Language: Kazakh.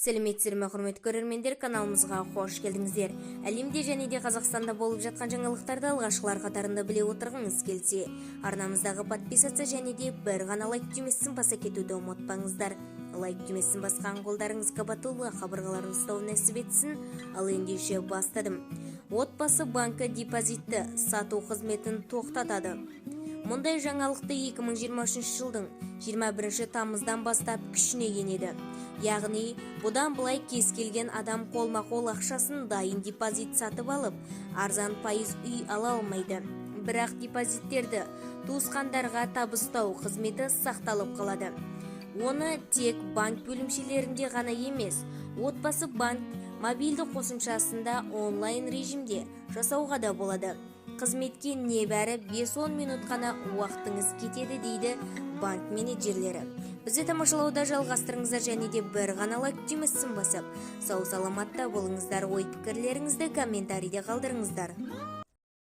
Сәлеметсіздер ме, құрметті көрермендер, каналымызға қош келдіңіздер. Әлемде және де Қазақстанда болып жатқан жаңалықтарды алғашқылар қатарында біле отырғыңыз келсе, арнамыздағы подписаться және де бір ғана лайк түймесін баса кетуді ұмытпаңыздар. Лайк түймесін басқан қолдарыңыз қабатулы қабырғаларын ұстау нәсіп етсін. Ал ендеше бастадым. Отбасы банкі депозитті сату қызметін тоқтатады. Мұндай жаңалықты 2023 жылдың 21 тамыздан бастап күшіне енеді. Яғни, бұдан былай кез келген адам қолма-қол ақшасын дайын депозит сатып алып, арзан пайыз үй ала алмайды. Бірақ депозиттерді туысқандарға табыстау қызметі сақталып қалады. Оны тек банк бөлімшелерінде ғана емес, отбасы банк мобильді қосымшасында онлайн режимде жасауға да болады. Қызметке небәрі 5-10 минут қана уақытыңыз кетеді дейді банк менеджерлері. Бізді тамашалауда жалғастырыңыздар және де бір ғана лайк түймесін басып, сау саламатта болыңыздар, ой пікірлеріңізді комментарийде қалдырыңыздар.